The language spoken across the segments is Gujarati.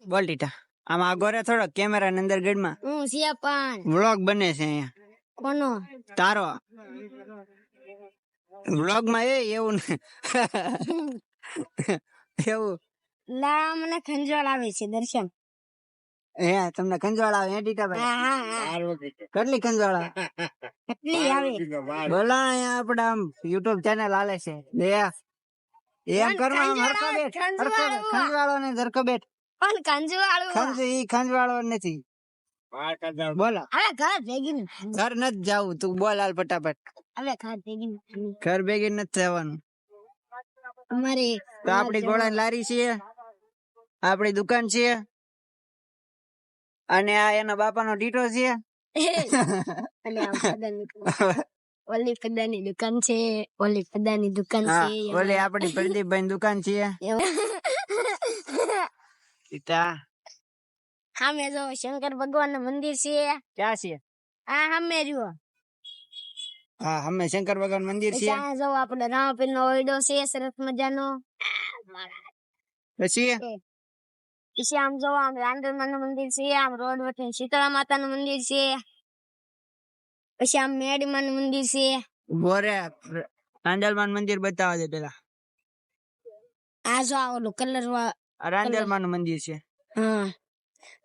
બોલ ટીટા આમાં આગોરે થોડો કેમેરા ની અંદર ગેડમાં હું સિયા પણ વ્લોગ બને છે અહીંયા કોનો તારો વ્લોગ માં એવું ને એવું લા મને ખંજવાળ આવે છે દર્શન હે તમને ખંજવાળ આવે હે ટીટાભાઈ કેટલી ખંજવાળ આવે કેટલી આવે બોલા અહીંયા આપડે આમ યુટ્યુબ ચેનલ હાલે છે એમ કરવા આમ હરખો બેઠ ખંજવાળો ને ધરખો બેઠ પણ ખંજવાળ ખંજવાળો નથી બોલો હવે ઘર ભેગી ઘર નથી જાવું તું બોલ હાલ ફટાફટ હવે ઘર ભેગી ઘર ભેગી નથી જવાનું અમારે તો આપડી ગોળાની લારી છે આપડી દુકાન છે અને આ એના બાપાનો ડીટો છે અને ઓલી પદાની દુકાન છે ઓલી પદાની દુકાન છે ઓલી આપડી પ્રદીપભાઈ દુકાન છે સીતા સામે જો શંકર ભગવાન નું મંદિર છે ક્યાં છે હા સામે રહ્યો હા અમે શંકર ભગવાન મંદિર છે ત્યાં જો આપડે રામપીર નો ઓયડો છે સરસ મજાનો પછી પછી આમ જો આમ રાંદરમા નું મંદિર છે આમ રોડ વચ્ચે શીતળા માતા નું મંદિર છે પછી આમ મેડીમા નું મંદિર છે બોરે રાંદલમાન મંદિર બતાવવા દે પેલા આ જો ઓલું કલર રાંદલમાન નું મંદિર છે હા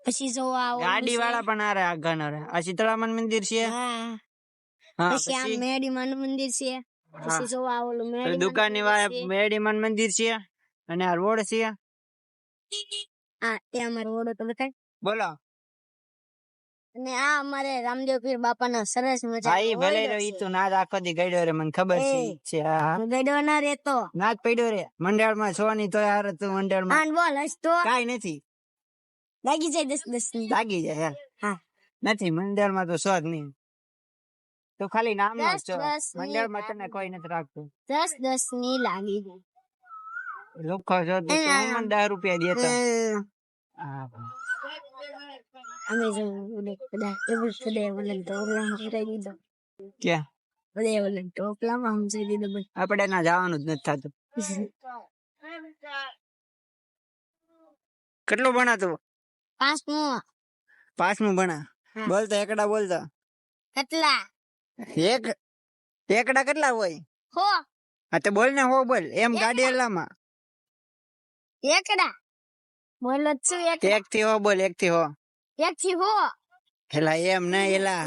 પછી જો આ ગાડી વાળા પણ આ રહ્યા ઘણા રે આ શીતળામાન મંદિર છે હા હા પછી આમ મેડીમા નું મંદિર છે પછી જો આ ઓલું દુકાન ની વાળા મેડીમાન મંદિર છે અને આ રોડ છે હા તે અમારો ઓડો તો બતાય બોલો અને આ અમારે રામદેવ પીર બાપા નો સરસ મજા ભાઈ ભલે ઈ તો ના આખો દી ગઈડો રે મને ખબર છે હા ગઈડો ના રેતો ના જ પડ્યો રે મંડળ માં સોની તો યાર તું મંડળ માં આન બોલ હસ તો કાઈ નથી લાગી જાય 10 ની લાગી જાય યાર હા નથી મંડળ માં તો શોખ નહીં તો ખાલી નામ નો છો 10 મંડળ માં તને કોઈ નથી રાખતું 10 ની લાગી લોકો જો તો મને 10 રૂપિયા દેતા હા અમે જો ઓલે કદા એવું કદે ઓલે ટોપલા હમરાઈ દીધો ક્યાં ઓલે ઓલે ટોપલા માં હમરાઈ દીધો ભાઈ આપણે ના જવાનું જ નથી થતું કેટલું ભણા તું પાંચમું ભણા બોલતા એકડા બોલતા કેટલા એકડા કેટલા હોય હો હા તો બોલ ને હો બોલ એમ ગાડી એલામાં એકડા બોલો છું એક થી હો બોલ એક થી હો એક થી હો એલા એમ ના એલા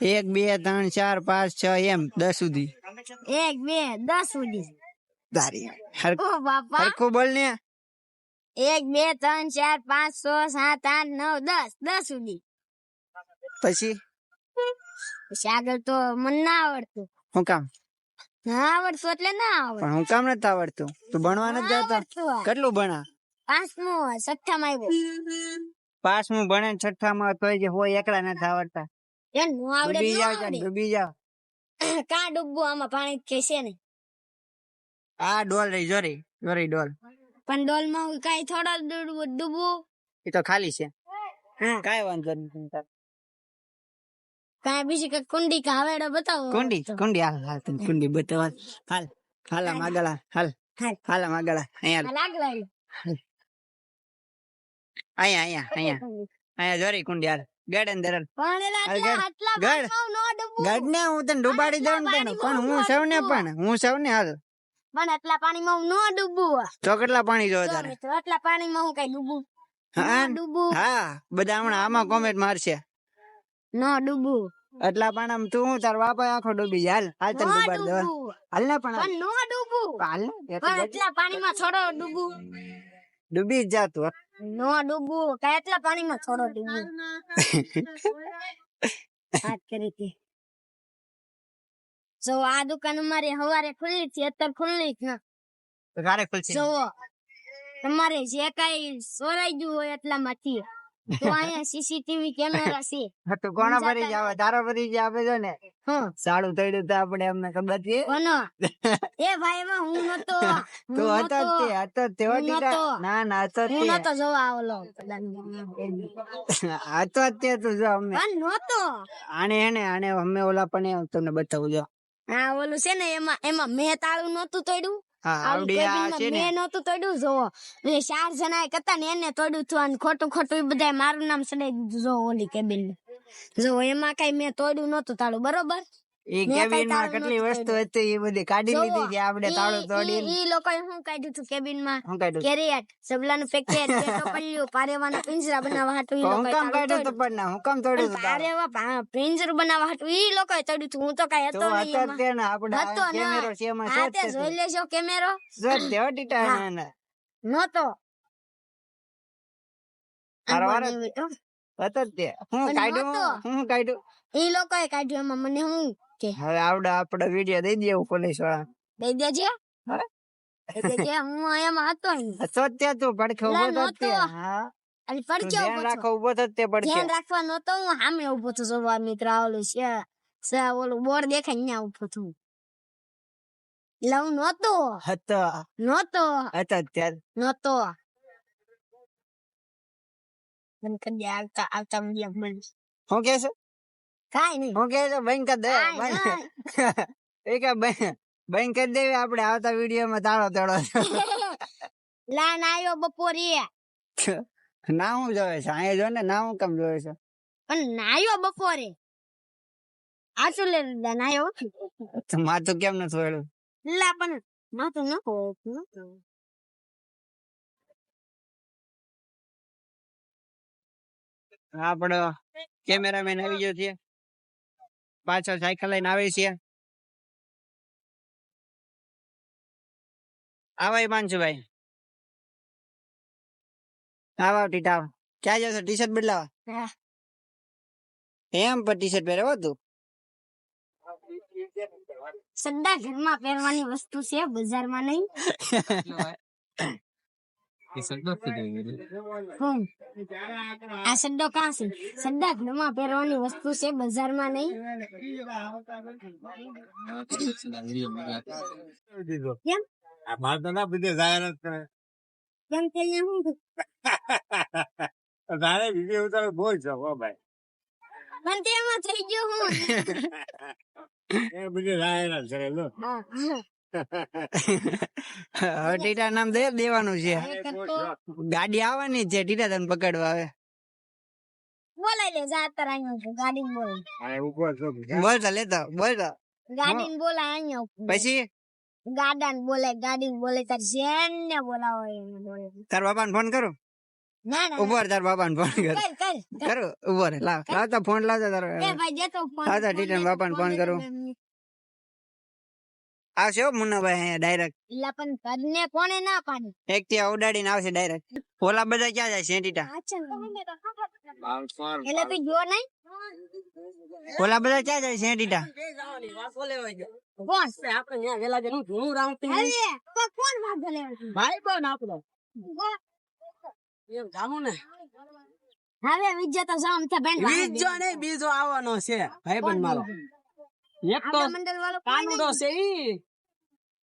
1 2 3 4 5 6 એમ 10 સુધી 1 2 10 સુધી તારી ઓ બાપા હરખું બોલ ને 1 2 3 4 5 6 7 8 9 10 સુધી પછી આગળ તો મને ના આવડતું હું કામ ના આવડતું એટલે ના આવડતું પણ હું કામ નથી આવડતું તું ભણવા નથી જતો કેટલું ભણા પાંચમું છઠ્ઠામાં આવ્યો પાંચમું ભણે છઠ્ઠામાં તો જે હોય એકલા નથી આવડતા એ નો આવડે ડૂબી જાવ કા ડૂબવું આમાં પાણી કે છે ને આ ડોલ રહી જોરી ડોલ પણ ડોલ માં કઈ થોડા ડૂબવું એ તો ખાલી છે હા કાઈ વાંધો નથી કઈ બીજી કઈ કુંડી કે હવેડો બતાવો કુંડી હાલ તને કુંડી બતાવ હાલ હાલા માગળા હાલ હાલા માગળા અહીંયા અહીંયા જોરી કુંડી હાલ ગડ અંદર ગડ ને હું તને ડુબાડી દઉં ને પણ હું સૌને હાલ પણ એટલા પાણીમાં હું ન ડૂબું તો કેટલા પાણી જોવે તારે એટલા પાણીમાં હું કઈ ડૂબું હા બધા હમણાં આમાં કોમેન્ટ મારશે ન ડૂબું એટલા પાણી તું તાર બાપા આખો ડૂબી જાય હાલ તને ડુબાડી દઉં હાલ ને પણ ન ડૂબું હાલ પણ એટલા પાણીમાં થોડો ડૂબું ડૂબી જ જાતું ન ડૂબું કઈ એટલા પાણીમાં થોડો ડૂબું વાત કરી હતી જો આ દુકાન અમારી સવારે ખુલ્લી છે અત્યારે ખુલ્લી જ ના ક્યારે ખુલશે જો તમારે જે કઈ સોરાઈ ગયું હોય એટલામાંથી તો અહીંયા સીસીટીવી કેમેરા છે તો કોના ભરી જાવ તારો ભરી જ આપે છે ને સાડું થયું તો આપણે એમને ખબર છે કોનો એ ભાઈ માં હું નતો તો હતો તે ના હતો હું નતો જોવા ઓલો હતો તે તું જો અમે નતો આને અમે ઓલા પણ તમને બતાવું જો હા ઓલું છે ને એમાં મેં તાળું નતું તોડ્યું હા આવું આવડી આ કેબિનમાં છે ને મેં નહોતું તોડ્યું જોવો મેં 4 જણા કરતા ને એને તોડ્યું હતું અને ખોટું ખોટું ઈ બધાય મારું નામ સડાઈ દીધું જો ઓલી કેબિન જો એમાં કઈ મેં તોડ્યું નહોતું તાળું બરોબર એ મેં કઈ કેબિન માં તાળું કેટલી નહોતું વસ્તુ તોડ્યું. હતી એ બધી કાઢી જોવો, લીધી છે આપણે તાળું તોડી ઈ લોકોએ શું કાઢ્યું હતું કેબિન માં શું કાઢ્યું કેરિયટ સબલાનું પેકેટ બે ટોપલીઓ પારેવાના પિંજરા બનાવવા હાટું ઈ હું લોકોએ કામ તાળું કાઢ્યું તો તોડ્યું. પણ ના હું કામ તોડ્યું હતું તાળું? પારેવા પિંજરું બનાવવા હાટું ઈ લોકોએ તોડ્યું હતું હું તો કઈ તો હતો નહીં હતો એમાં. તે ને આપણે હતો ને. કેમેરો છે એમાં હા તે શોધતે જોઈ લેજો કેમેરો શોધતે હો ટીટા હા. એને નહોતો હારો હારો આંગો નહીં બેઠો. હતો જ તે હું પણ કાઢ્યું નહોતો. હું કાઢ્યું ઈ લોકોએ કાઢ્યું એમાં મને હું કે હવે આવડે આપણે વિડિયો દઈ દઈએ પોલીસ વાળા દઈ દેજે હા? દઈ દેજે હું એમાં હતો નહીં. શોધતે તું પડખે લા, ઉભો તો જ તે નહોતો. હા અને તું પડકે ધ્યાન ઉભો છો રાખો ઉભો તો જ તે પડખે ધ્યાન રાખવા નહોતો હું સામે ઉભો છું જોવા મિત્ર ઓલું છે ઓલું બોર્ડ દેખાય ત્યાં ઉભો છું એટલે હું નહોતો હતો નહોતો હતો જ ત્યારે નહોતો મને કદી આવતા આવતા મળ્યા મને હું કે છે કાંઈ નહીં હું કે છે બંધ કરી દે કાંઈ બંધ એ કે બંધ કરી દેવી આપણે આવતા વિડીયો માં તાળો તોડો લાન આવ્યો બપોરે ના હું જોવે છે અહીંયા જો ને ના હું કેમ જોવે છે પણ નાયો બપોરે આચું લે નાયો તો માથું કેમ નથી વળ્યું લા પણ માથું નખો આપડો કેમેરામેન આવી ગયો છે પાછળ સાયકલ લઈને આવે છે આવા માનસુભાઈ આવા ટીટા ક્યાં જશો ટી શર્ટ બદલાવા હા. એમ પણ ટી શર્ટ પહેરે હો તું સદ્દા ઘરમાં પહેરવાની વસ્તુ છે બજારમાં નહીં હું આ સદ્દો કાં છે સદ્દા ઘરમાં પહેરવાની વસ્તુ છે બજારમાં નહીં કેમ મારે તો ના બધે જાહેરાત કરે કેમ કે અહીંયા હું તારે વિડીયો ઉતારો બોલ શકો ભાઈ પણ તેમાં થઈ ગયું હું એ બધે જાહેરાત કરે લો હા હવે ટીટા નામ દેવાનું છે હવે કરતો ગાડી આવવાની જ છે ટીટા તને પકડવા આવે બોલાય લે જા તાર અહીંયા ગાડી બોલ આ ઉભો છો બોલતા લેતા બોલતા ગાડી બોલાય અહીંયા ઉપર. પછી ગાડા ને બોલાય ગાડી બોલે તાર જેન ને બોલાવો એને બોલે તાર બાપાને ફોન કરું ના ના ઉભો રહે, તાર બાપાને ફોન કરું કર કરું ઉભો રે લાવતા ફોન લાવતા તારો એ ભાઈ દેતો ફોન હા તો ટીટન બાપાને ફોન કરું. આવશે હો મુન્નાભાઈ અહીંયા ડાયરેક્ટ લા પણ કદને કોણે ના પાડી એક થી ઉડાડીને આવશે ડાયરેક્ટ ઓલા બધા ક્યાં જાય છે ટીટા એટલે તું જો નહીં ઓલા બધા ક્યાં જાય છે ટીટા કોણ આપણે ત્યાં વેલા જનું ધૂણું રાઉન્ડ અરે તો કોણ ભાગ લેવા ભાઈ પણ આપણો એમ જાણું ને હવે વિજય તો જામ છે બેન બીજો ને બીજો આવવાનો છે ભાઈ પણ મારો એક તો મંડળ વાળો કાનુડો છે ઈ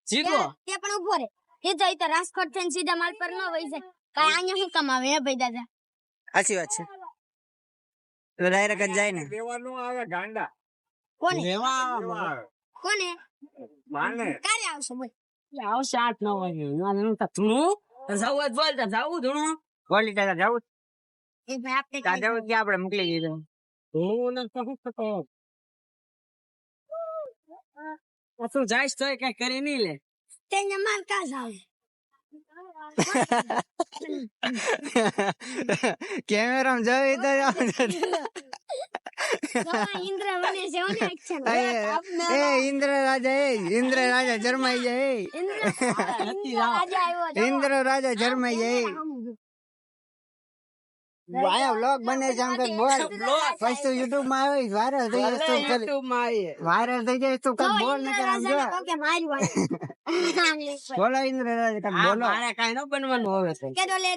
જીતો તે પણ ઉભો રે એ તો ઈ તો રાજકોટ થઈને સીધા માલ પર ન વઈ જાય કાઈ અહીંયા શું કમાવે હે ભાઈ દાદા સાચી વાત છે ડાયરેક્ટ જ જાય ને દેવાનું આવે ગાંડા કોને લેવા કોને માને ક્યારે આવશે બોલ આવશે 8-9 વાગે નાનું તો ધૂણું જાવું જ બોલતા જાવું ધૂણું બોલી ટાટા જવું એ ભાઈ આપણે ત્યાં જવું ક્યાં આપણે મોકલી દીધું ધૂણું ને તો શું થતો તું જાઈશ તોય કઈ કરી નહીં લે તેને માલ કા જાવ કેમેરા જોઈ તો ઇન્દ્ર બને છે ઓને એક્શન એ ઇન્દ્ર રાજા જરમાઈ જાય ઇન્દ્ર રાજા આવ્યો જો. ઇન્દ્ર રાજા જરમાઈ જાય આયા વ્લોગ બને છે આમ કઈ બોલ પછી તું યુટ્યુબ માં આવી વાયરલ થઈ જઈશ તું YouTube માં આવીએ વાયરલ થઈ જઈશ તું કઈ બોલ ને આમ જો કે મારી વાત બોલો ઇન્દ્ર રાજા કઈ બોલો મારે કઈ ન બનવાનું હવે છે કે ડોલે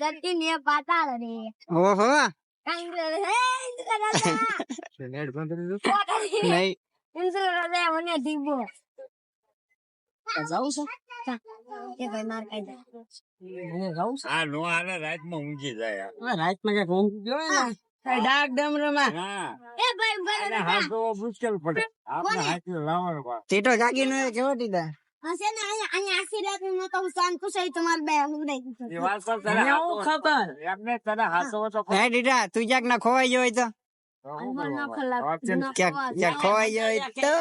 ધરતી ને પાતાળ રે ઓહો ઇન્દ્ર હે ઇન્દ્ર રાજા નહીં ઇન્દ્ર રાજા મને દીબો જાવું છે એ ભાઈ માર કાઈ દે મને જાવું છે આ નો આને રાતમાં ઊંઘી જાય રાતમાં ક્યાંક ઊંઘ ગયો ને ડાક ડમરમાં હા એ ભાઈ આને હાથો મુશ્કેલ પડે આપણે હાથે લાવવાનો પા ટીટો જાગી નો કેવો ટીટા હશે ને અહીંયા આખી રાત નું તો હું શાંત પૂછાય તમારે બે ઉડાઈ એ વાત કર તને મને હું ખબર એમને તને હાસો તો હે ડીટા તું ક્યાંક ના ખોવાઈ ગયો હોય તો ક્યાંક ખોવાઈ ગયો હોય તો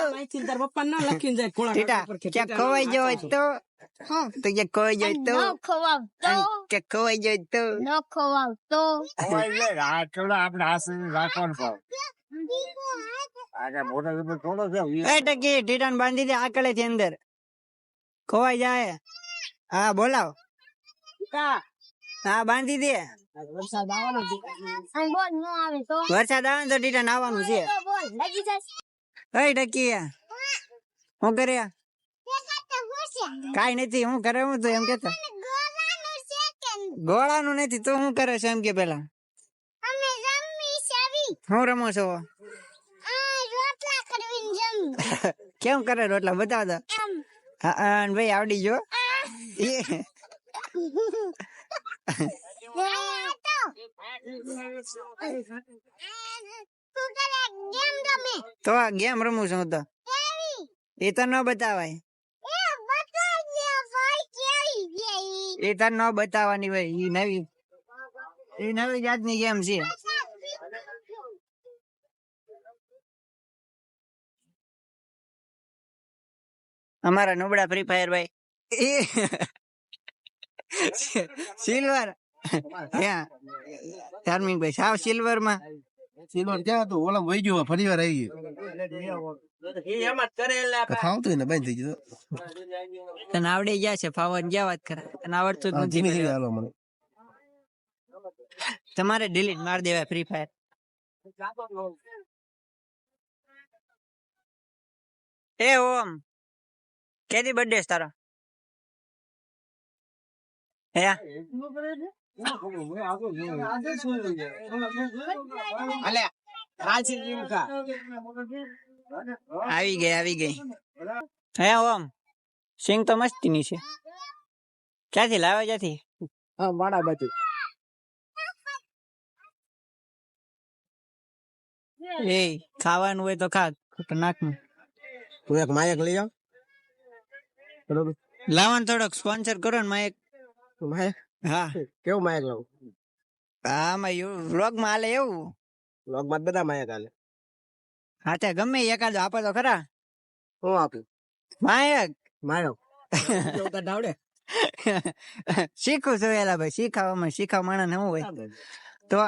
તાર પપ્પા ના લખીને જાય ખોળા ડીટા ક્યાંક ખોવાઈ ગયો હોય તો તો ક્યાંક ખોવાઈ ગયો હોય તો ખવાવતો ક્યાંક ખોવાઈ ગયો હોય તો ન ખવાવતો આ થોડા આપણે હાસો રાખવાનું ભાવ આગળ મોટા જબર થોડો છે એ ટકી ડીટાને બાંધી દે આકડે થી અંદર ખોવાઈ જાય હા બોલાવ હા બાંધી દે વરસાદ આવવાનો છે અને બોલ ન આવે તો વરસાદ આવે ને તો ડીટા નાવાનું છે તો બોલ લાગી જશે એ ટકી હું કરે કાઈ નથી હું કરે હું તો એમ કેતો ગોળાનું નથી તો હું કરે છે એમ કે પેલા હું રમો છો કેમ કરે રોટલા બતાવ દો હા ભાઈ આવડી જો તો આ ગેમ રમું છું હું તો એ તો ન બતાવાય એ તાર ન બતાવવાની હોય એ નવી જાતની ગેમ છે અમારા નબળા ફ્રી ફાયર ભાઈ સિલ્વર ધાર્મિક ભાઈ સાવ સિલ્વર માં સિલ્વર ક્યાં હતું ઓલા વહી ગયો ફરી વાર આવી ગયો એમ જ કરે એટલે ખાવતું ને બંધ થઈ ગયું તને આવડી ગયા છે ફાવન ગયા વાત કરે તને આવડતું જ ધીમે નથી ધીમે હાલો મને તમારે ડિલીટ માર દેવાય ફ્રી ફાયર એ ઓમ કેદી બર્થડે છે તારો હે અલે રાજી જીવકા આવી ગઈ હે ઓમ સિંગ તો મસ્તી ની છે ક્યાંથી લાવે ક્યાંથી હા માડા બાજુ એ ખાવાનું હોય તો ખા ખતરનાક નું તું એક માયક લઈ આવ બરોબર લાવવાનું થોડોક સ્પોન્સર કરો ને માયક માયક હા કેવું માયક લાવું આમાં એવું વ્લોગ માં હાલે એવું લોક માં બધા માયક હાલે હા તે ગમે એકાદો આપો તો ખરા હું આપું માયક માયક આવડે શીખું છું એલા ભાઈ શીખાવ માણસ ને શું હોય તો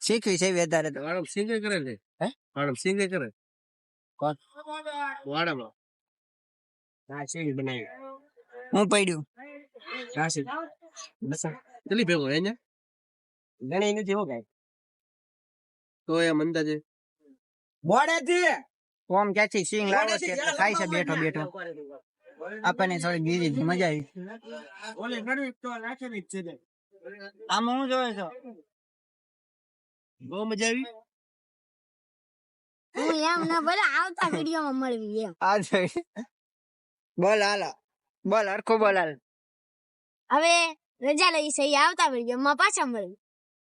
શીખવી છે વધારે તો વાડમ સિંગે કરે છે હે વાડમ સિંગે કરે કોણ વાડમ હા સિંગ બનાવી હું પડ્યું રાશી બસ ચલી ભેગો હે ને ગણે નથી હો ગાય તો એમ અંદાજે મોડે થી ઓમ ક્યાંથી સિંગ લાવો છે એટલે ખાય છે બેઠો બેઠો આપણને થોડી બીજી મજા આવી ઓલે ગણવી તો નાખેલી જ છે ને આમાં હું જોયો છો બહુ મજા આવી હું એમ ના બોલે આવતા વિડીયો માં મળવી એમ આ જોઈ બોલ હાલો બોલ હરખું બોલ હાલ હવે રજા લઈ છે આવતા વિડીયો માં પાછા મળવી